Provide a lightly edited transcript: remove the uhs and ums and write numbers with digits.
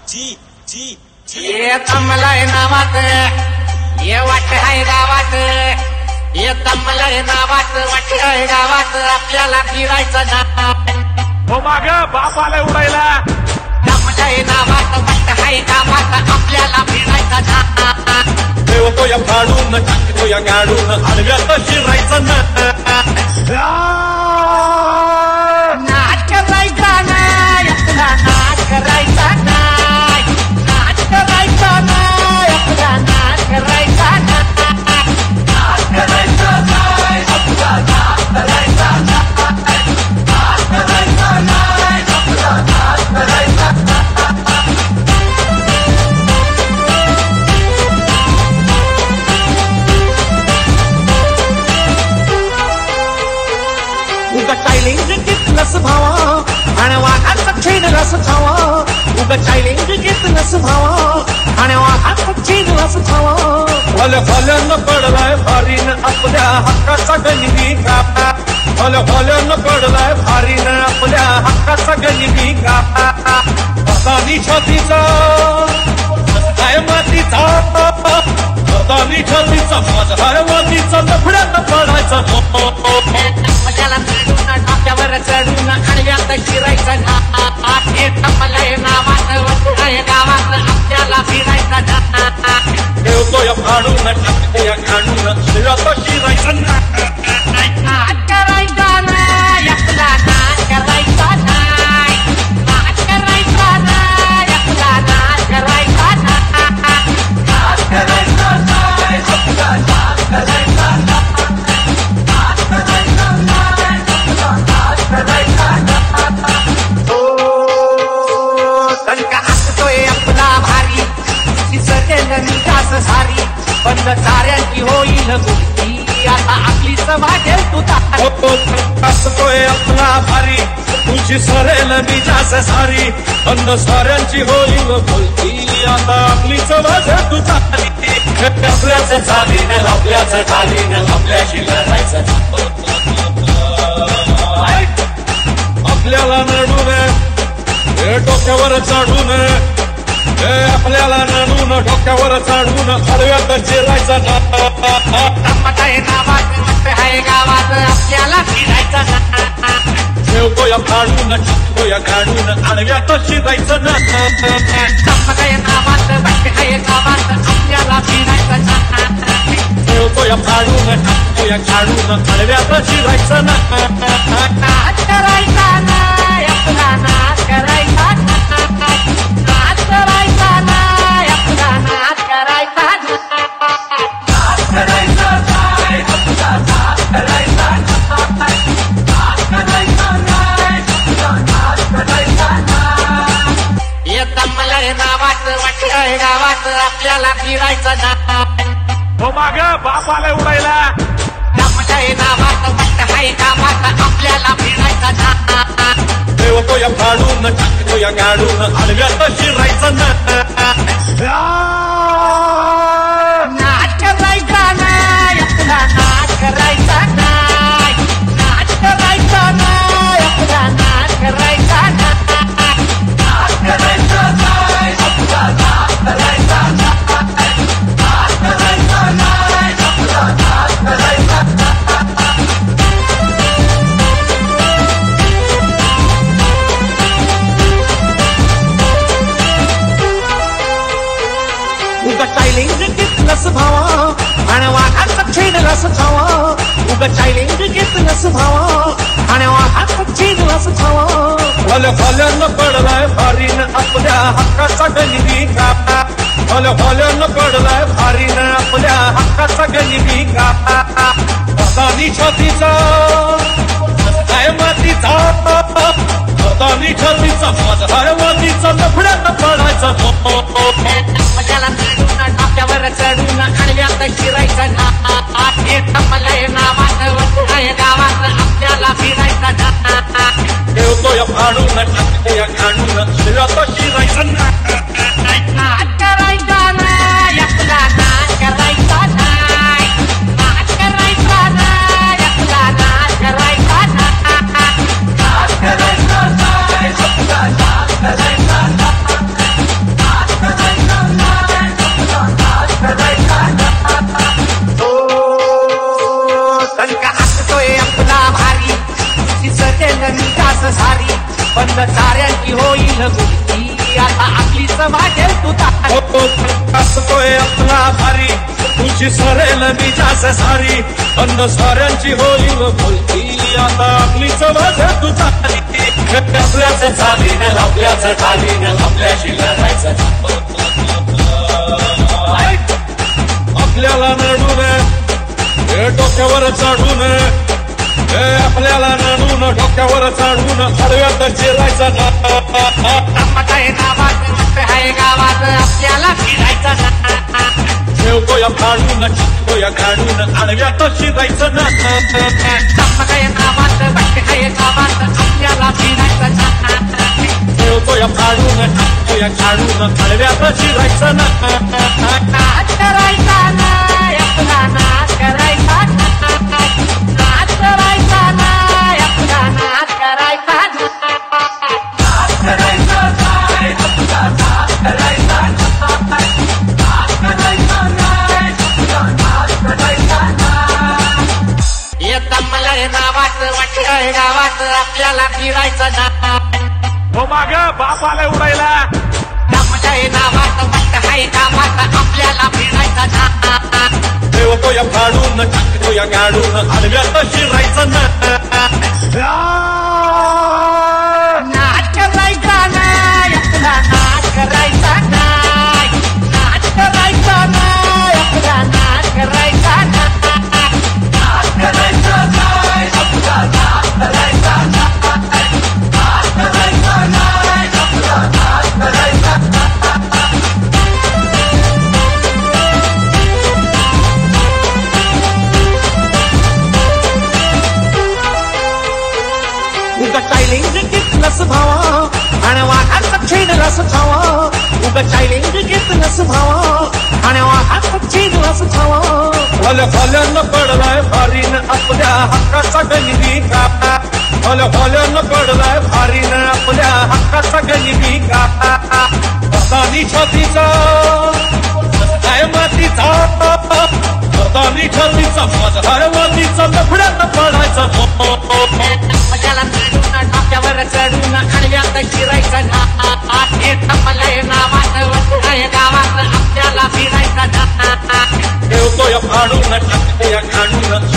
ये तमलय नावात ये वाट आहे गावात ये तमलय नावात वाट आहे गावात आपल्याला फिरायचं नाही हो माग बाप आलाय उडायला तमलय नावात वाट आहे गावात आपल्याला फिरायचं नाही ठेवतो या फाडून टाकतो या गाडून आडव्यात शिरायचं नाच करायचा नाही आपला नाच करायचा नाही नाच करायचा नाही आपला नाच करायचा नाही नाच करायचा नाही आपला नाच करायचा नाही नाच करायचा नाही आपला नाच करायचा उगा चायलिंग घेतलंस भावा आणि वाघाचा छेडलास खावा उगा चायलिंग घेतलंस भावा आणि वाघाचा छेडलास खावा भल्यानं पडलाय भारीन आपल्या हक्काचा गनिमी कापा भल्यानं पडलाय भारीन आपल्या हक्काचा गनिमी कापा असानी छातीचा काय मातीचा असानी छातीचा माझा मातीचा लफड्यात पडायचा आपल्याला चढून डोक्यावर चढून आडव्यात शिरायचं नाही तमलय नावात वाट आहे गावात आपल्याला फिरायचं नाही ठेवतो या फाडून टाकतो या गाडून शिरात शिरायचं नाच करायचा नाही आपला नाच करायचा नाही नाच करायचा नाही आपला नाच करायचा नाही नाच करायचा नाही आपला नाच करायचा नाही नाच करायचा नाही आपला नाच करायचा नाही कणका हसतोय आपला भारी सगळ्यांना निकास सारी पण साऱ्यांची होईल गोष्टी आता आपलीच वाटेल तू असतोय आपला भारी तुझी सरेल बीजास सारी अन्न साऱ्यांची होईल बोलती आता आपलीच वाटेल तू चाली आपल्याच चालीन आपल्याच चालीन आपल्याशी लढायचं आपल्याला नडून डोक्यावर चढून आपल्याला नडून डोक्यावर चढून हळव्यात चिरायचं तमलय नावात वाट आहे गावात आपल्याला फिरायचं नाही ठेवतो या फाडून टाकतो या गाडून आडव्यात शिरायचं तमलय नावात वाट आहे गावात आपल्याला फिरायचं नाही ठेवतो या फाडून टाकतो या गाडून आडव्यात शिरायचं नाच करायचा नाही आपला नाच करायचा नाही नाच करायचा नाही आपला नाच करायचा नाही नाच करायचा नाही आपला नाच करायचा नाही नाच करायचा नाही आपला नाच करायचा नाही ये तमलय नावात वाट आहे गावात आपल्याला फिरायचं नाही हो माग बाप आलाय उडायला तमलय नावात वाट आहे गावात आपल्याला फिरायचं नाही ठेवतो या फाडून टाकतो या गाडून आडव्यात शिरायचं नाच करायचा नाही आपला नाच करायचा नाही नाच करायचा नाही आपला नाच करायचा नाही नाच करायचा नाही आपला नाच करायचा नाही नाच करायचा नाही आपला नाच करायचा उगा चायलिंग घेतलंस भावा आणि वाघाचा छेडलास खावा उगा चायलिंग घेतलंस भावा आणि वाघाचा छेडलास खावा भल्यानं पडलाय भारीन आपल्या हक्काचा गनिमी कापा भल्यानं पडलाय भारीन आपल्या हक्काचा गनिमी कापा असानी छातीचा काय मातीचा असानी छातीचा माझा मातीचा लफड्यात पडायचा आपल्याला चढून डोक्यावर चढून आडव्यात शिरायचं नाही तमलय नावात वाट आहे गावात आपल्याला फिरायचं नाही ठेवतो या फाडून टाकतो या गाडून शिरात शिरायचं नाच करायचा नाही आपला नाच करायचा नाही नाच करायचा नाही आपला नाच करायचा नाही नाच करायचा नाही आपला नाच करायचा नाही बंद साऱ्यांची होईल गुप्ती आता आपलीच वाटेल तू असतोय आपला भारी तुझी सरेल मी जास सारी बंद साऱ्यांची होईल बोलती आता आपलीच वाटेल तू चाली आपल्याच चालीनं आपल्याच चालीनं आपल्याशी लढायचं आपल्याला नडून हे डोक्यावर चढून हे आपल्याला नडून डोक्यावर चढून हळव्यात चिरायचं काय नावात आहे गावात आपल्याला फिरायचं ठेवतोय फाडून चितोय काढून हळव्यात शिरायचं काय नावात आहे गावात आपल्याला फिरायचं ठेवतोय फाडून चितोय काढून हळव्यात शिरायचं नाच करायचा नाही आपला नाच करायचा नाच करायचा नाही आपला नाच करायचा येता मला नावात वाटतंय गावात आपल्याला फिरायचं नाही हो माग बाप आलाय उडायला नावात वाटतंय गावात आपल्याला फिरायचं नाही ठेवतोय फाडून टाकतोय काढून हळव्यात शिरायचं नाच करायचा नाही आपला नाच करायचा नाही नाच करायचा नाही आपला नाच करायचा उगा चायलिंग घेतलंस भावा आणि वाघाचा छेडलास खावा उगा चायलिंग घेतलंस भावा आणि वाघाचा छेडलास खावा फल्यानं पडलाय भारीनं आपल्या हक्काचा गणिती कापा फल्यानं पडलाय भारीनं आपल्या हक्काचा गणिती कापा पतानी छातीचा काय मातीचा पतानी छातीचा माझा मातीचा लफड्यात पडायचा आपल्याला चढून डोक्यावर चढून हळव्यात शिरायचं गावात आपल्याला फिरायचं ठेवतोय फाडून टाकतोय काढून